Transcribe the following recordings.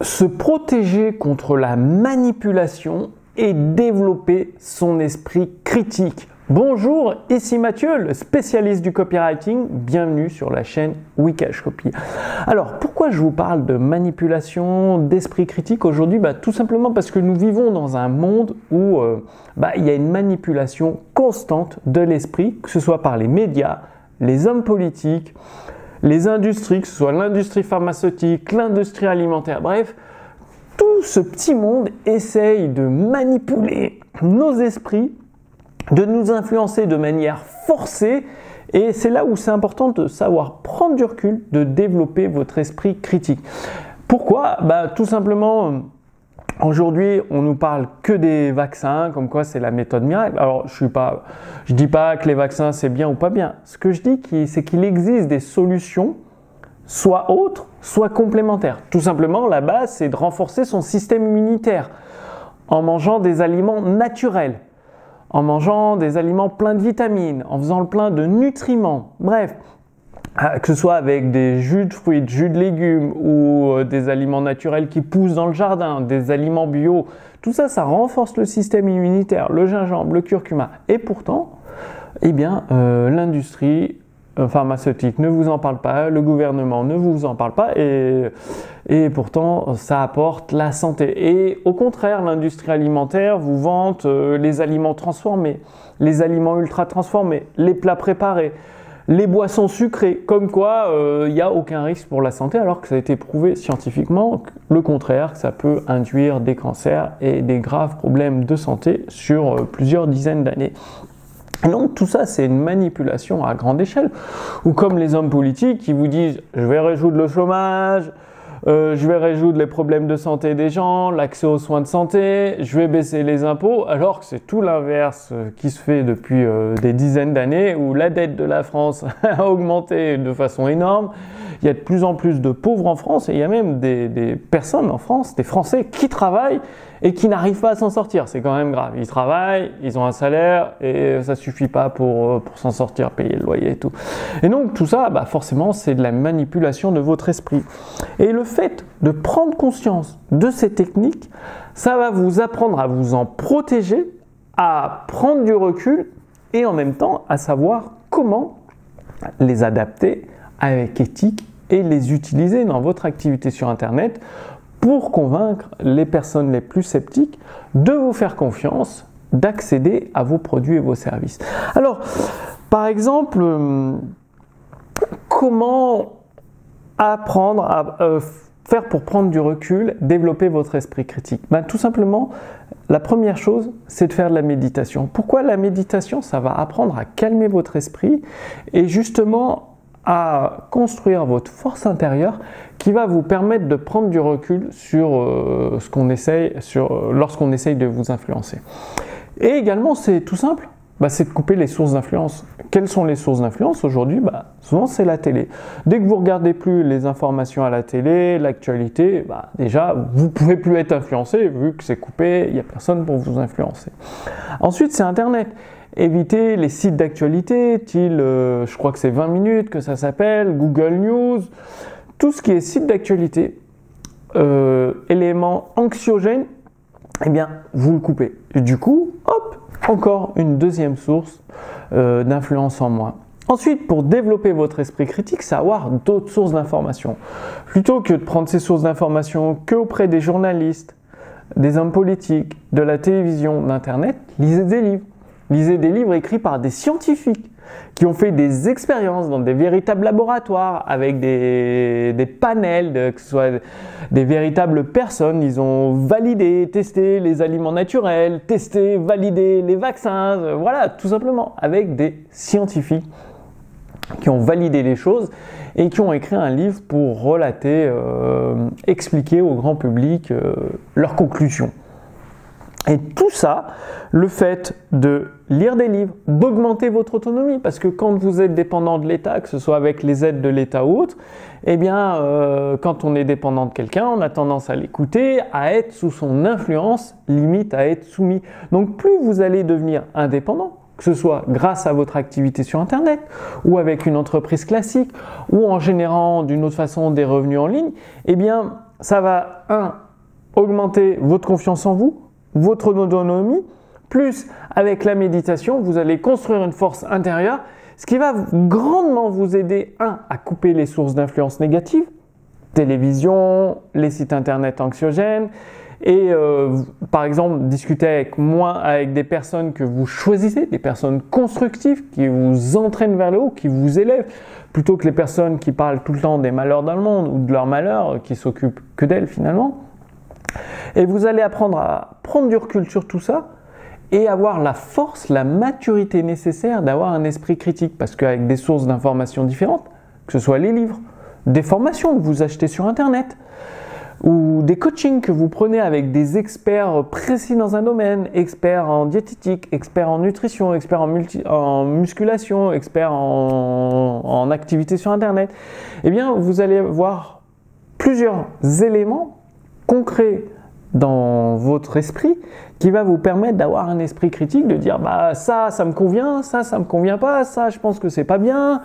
se protéger contre la manipulation et développer son esprit critique. Bonjour, ici Mathieu, le spécialiste du copywriting. Bienvenue sur la chaîne Wikash Copy. Alors, pourquoi je vous parle de manipulation, d'esprit critique aujourd'hui? Tout simplement parce que nous vivons dans un monde où il y a une manipulation constante de l'esprit, que ce soit par les médias, les hommes politiques, les industries, que ce soit l'industrie pharmaceutique, l'industrie alimentaire, bref, tout ce petit monde essaye de manipuler nos esprits, de nous influencer de manière forcée, et c'est là où c'est important de savoir prendre du recul, de développer votre esprit critique. Pourquoi? Tout simplement, aujourd'hui, on nous parle que des vaccins, comme quoi c'est la méthode miracle. Alors, je dis pas que les vaccins c'est bien ou pas bien. Ce que je dis, c'est qu'il existe des solutions, soit autres, soit complémentaires. Tout simplement, la base, c'est de renforcer son système immunitaire en mangeant des aliments naturels, en mangeant des aliments pleins de vitamines, en faisant le plein de nutriments. Bref, que ce soit avec des jus de fruits, des jus de légumes ou des aliments naturels qui poussent dans le jardin, des aliments bio, tout ça, ça renforce le système immunitaire, le gingembre, le curcuma. Et pourtant, l'industrie pharmaceutique ne vous en parle pas, le gouvernement ne vous en parle pas et pourtant ça apporte la santé. Et au contraire, l'industrie alimentaire vous vante les aliments transformés, les aliments ultra transformés, les plats préparés, les boissons sucrées, comme quoi il n'y a aucun risque pour la santé, alors que ça a été prouvé scientifiquement le contraire, que ça peut induire des cancers et des graves problèmes de santé sur plusieurs dizaines d'années. Et donc tout ça, c'est une manipulation à grande échelle. Ou comme les hommes politiques qui vous disent « je vais résoudre le chômage, je vais résoudre les problèmes de santé des gens, l'accès aux soins de santé, je vais baisser les impôts », alors que c'est tout l'inverse qui se fait depuis des dizaines d'années, où la dette de la France a augmenté de façon énorme. Il y a de plus en plus de pauvres en France et il y a même des personnes en France, des Français qui travaillent et qui n'arrivent pas à s'en sortir. C'est quand même grave. Ils travaillent, ils ont un salaire et ça suffit pas pour s'en sortir, payer le loyer et tout. Et donc tout ça, forcément, c'est de la manipulation de votre esprit. Et le fait de prendre conscience de ces techniques, ça va vous apprendre à vous en protéger, à prendre du recul et en même temps à savoir comment les adapter avec éthique et les utiliser dans votre activité sur Internet pour convaincre les personnes les plus sceptiques de vous faire confiance, d'accéder à vos produits et vos services. Alors, par exemple, comment apprendre à faire pour prendre du recul, développer votre esprit critique? Tout simplement, la première chose, c'est de faire de la méditation. Pourquoi la méditation? Ça va apprendre à calmer votre esprit et justement à construire votre force intérieure qui va vous permettre de prendre du recul sur lorsqu'on essaye de vous influencer. Et également, c'est tout simple, c'est de couper les sources d'influence. Quelles sont les sources d'influence aujourd'hui? Souvent, c'est la télé. Dès que vous ne regardez plus les informations à la télé, l'actualité, déjà, vous ne pouvez plus être influencé vu que c'est coupé, il n'y a personne pour vous influencer. Ensuite, c'est Internet. Évitez les sites d'actualité, je crois que c'est 20 minutes que ça s'appelle, Google News, tout ce qui est site d'actualité, éléments anxiogènes, vous le coupez. Et du coup, hop, encore une deuxième source d'influence en moins. Ensuite, pour développer votre esprit critique, c'est avoir d'autres sources d'informations. Plutôt que de prendre ces sources d'informations qu'auprès des journalistes, des hommes politiques, de la télévision, d'Internet, lisez des livres. Lisez des livres écrits par des scientifiques qui ont fait des expériences dans des véritables laboratoires avec des panels, que ce soit des véritables personnes. Ils ont validé, testé les aliments naturels, testé, validé les vaccins, voilà, tout simplement avec des scientifiques qui ont validé les choses et qui ont écrit un livre pour relater, expliquer au grand public leurs conclusions. Et tout ça, le fait de lire des livres, d'augmenter votre autonomie, parce que quand vous êtes dépendant de l'État, que ce soit avec les aides de l'État ou autre, quand on est dépendant de quelqu'un, on a tendance à l'écouter, à être sous son influence, limite à être soumis. Donc plus vous allez devenir indépendant, que ce soit grâce à votre activité sur Internet ou avec une entreprise classique ou en générant d'une autre façon des revenus en ligne, ça va, augmenter votre confiance en vous, votre autonomie, plus avec la méditation, vous allez construire une force intérieure, ce qui va grandement vous aider, à couper les sources d'influence négatives, télévision, les sites internet anxiogènes, et par exemple discuter avec des personnes que vous choisissez, des personnes constructives qui vous entraînent vers le haut, qui vous élèvent, plutôt que les personnes qui parlent tout le temps des malheurs dans le monde ou de leurs malheurs, qui s'occupent que d'elles finalement. Et vous allez apprendre à prendre du recul sur tout ça et avoir la force, la maturité nécessaire d'avoir un esprit critique, parce qu'avec des sources d'informations différentes, que ce soit les livres, des formations que vous achetez sur internet, ou des coachings que vous prenez avec des experts précis dans un domaine, experts en diététique, experts en nutrition, experts en musculation, experts en activité sur internet, eh bien vous allez voir plusieurs éléments concrets dans votre esprit qui va vous permettre d'avoir un esprit critique, de dire ça me convient, ça me convient pas, ça je pense que c'est pas bien,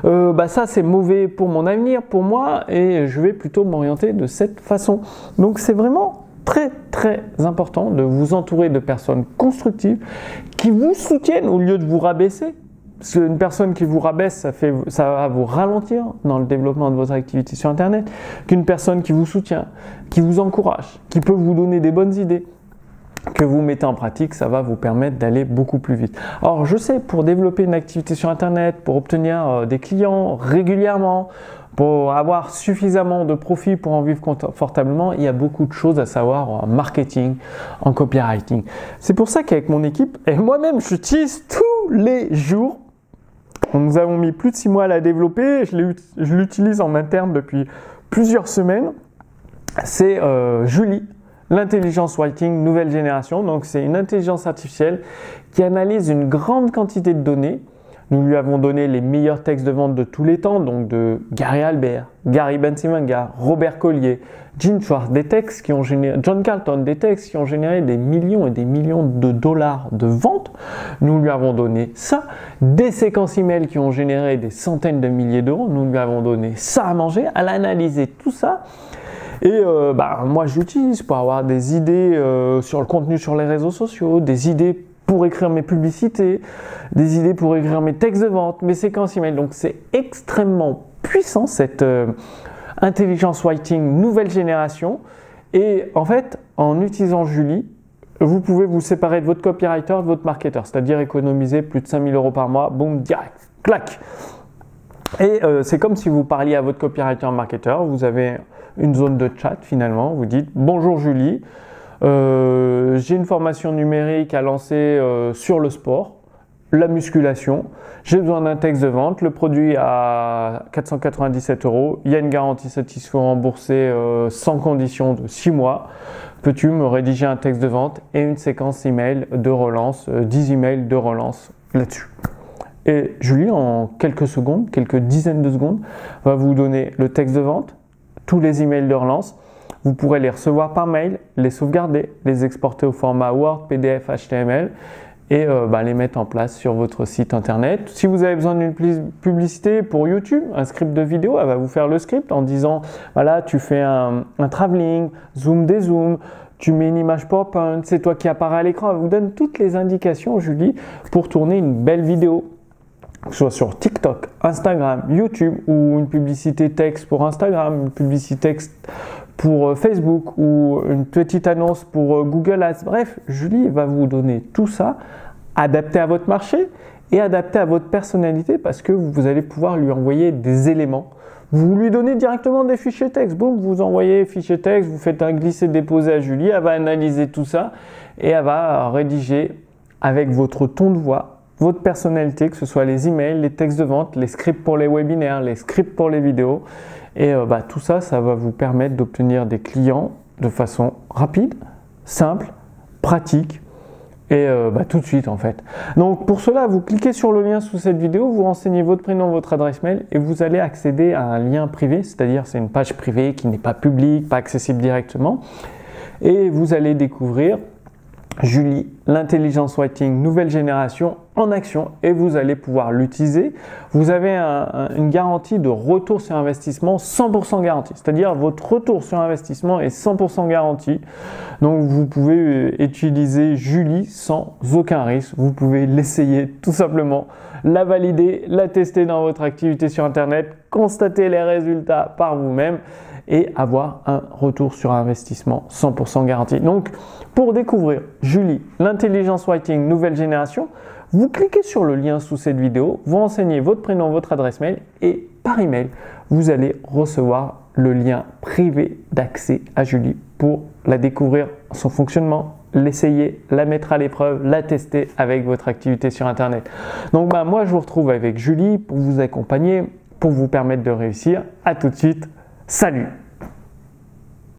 ça c'est mauvais pour mon avenir, pour moi, et je vais plutôt m'orienter de cette façon. Donc c'est vraiment très très important de vous entourer de personnes constructives qui vous soutiennent au lieu de vous rabaisser. Parce qu'une personne qui vous rabaisse, ça va vous ralentir dans le développement de votre activité sur internet, qu'une personne qui vous soutient, qui vous encourage, qui peut vous donner des bonnes idées, que vous mettez en pratique, ça va vous permettre d'aller beaucoup plus vite. Alors je sais, pour développer une activité sur internet, pour obtenir des clients régulièrement, pour avoir suffisamment de profit pour en vivre confortablement, il y a beaucoup de choses à savoir en marketing, en copywriting. C'est pour ça qu'avec mon équipe, et moi-même j'utilise tous les jours, nous avons mis plus de 6 mois à la développer, je l'utilise en interne depuis plusieurs semaines, c'est Julie. L'intelligence writing nouvelle génération, donc c'est une intelligence artificielle qui analyse une grande quantité de données. Nous lui avons donné les meilleurs textes de vente de tous les temps, donc de Gary Albert, Gary Bencivenga, Robert Collier, Gene Schwartz, des textes qui ont généré, John Carlton, des textes qui ont généré des millions et des millions de dollars de ventes. Nous lui avons donné ça, des séquences email qui ont généré des centaines de milliers d'euros. Nous lui avons donné ça à manger, à l'analyser tout ça. Et moi je l'utilise pour avoir des idées sur le contenu sur les réseaux sociaux, des idées pour écrire mes publicités, des idées pour écrire mes textes de vente, mes séquences email. Donc c'est extrêmement puissant cette intelligence writing nouvelle génération. Et en fait, en utilisant Julie, vous pouvez vous séparer de votre copywriter, de votre marketeur, c'est-à-dire économiser plus de 5 000 euros par mois, boum, direct, clac. Et c'est comme si vous parliez à votre copywriter marketeur, vous avez une zone de chat finalement, vous dites « Bonjour Julie, j'ai une formation numérique à lancer sur le sport, la musculation, j'ai besoin d'un texte de vente, le produit à 497 euros, il y a une garantie satisfait remboursée sans condition de 6 mois. Peux-tu me rédiger un texte de vente et une séquence email de relance, 10 emails de relance là-dessus ?» Et Julie, en quelques secondes, quelques dizaines de secondes, va vous donner le texte de vente, tous les emails de relance. Vous pourrez les recevoir par mail, les sauvegarder, les exporter au format Word, PDF, HTML et les mettre en place sur votre site internet. Si vous avez besoin d'une publicité pour YouTube, un script de vidéo, elle va vous faire le script en disant voilà, tu fais un travelling, zoom, dézoom, tu mets une image PowerPoint, c'est toi qui apparaît à l'écran. Elle vous donne toutes les indications, Julie, pour tourner une belle vidéo. Que ce soit sur TikTok, Instagram, YouTube ou une publicité texte pour Instagram, une publicité texte pour Facebook ou une petite annonce pour Google Ads. Bref, Julie va vous donner tout ça adapté à votre marché et adapté à votre personnalité parce que vous allez pouvoir lui envoyer des éléments. Vous lui donnez directement des fichiers texte. Boum, vous envoyez fichiers texte, vous faites un glisser-déposer à Julie, elle va analyser tout ça et elle va rédiger avec votre ton de voix, votre personnalité, que ce soit les emails, les textes de vente, les scripts pour les webinaires, les scripts pour les vidéos. Et tout ça, ça va vous permettre d'obtenir des clients de façon rapide, simple, pratique et tout de suite en fait. Donc pour cela, vous cliquez sur le lien sous cette vidéo, vous renseignez votre prénom, votre adresse mail et vous allez accéder à un lien privé, c'est-à-dire c'est une page privée qui n'est pas publique, pas accessible directement. Et vous allez découvrir Julie, l'intelligence writing nouvelle génération en action et vous allez pouvoir l'utiliser. Vous avez une garantie de retour sur investissement 100% garantie, c'est-à-dire votre retour sur investissement est 100% garanti. Donc vous pouvez utiliser Julie sans aucun risque. Vous pouvez l'essayer tout simplement, la valider, la tester dans votre activité sur Internet, constater les résultats par vous-même et avoir un retour sur investissement 100% garanti. Donc, pour découvrir Julie, l'intelligence writing nouvelle génération, vous cliquez sur le lien sous cette vidéo, vous renseignez votre prénom, votre adresse mail et par email, vous allez recevoir le lien privé d'accès à Julie pour la découvrir, son fonctionnement, l'essayer, la mettre à l'épreuve, la tester avec votre activité sur Internet. Donc, moi, je vous retrouve avec Julie pour vous accompagner, pour vous permettre de réussir. À tout de suite. Salut!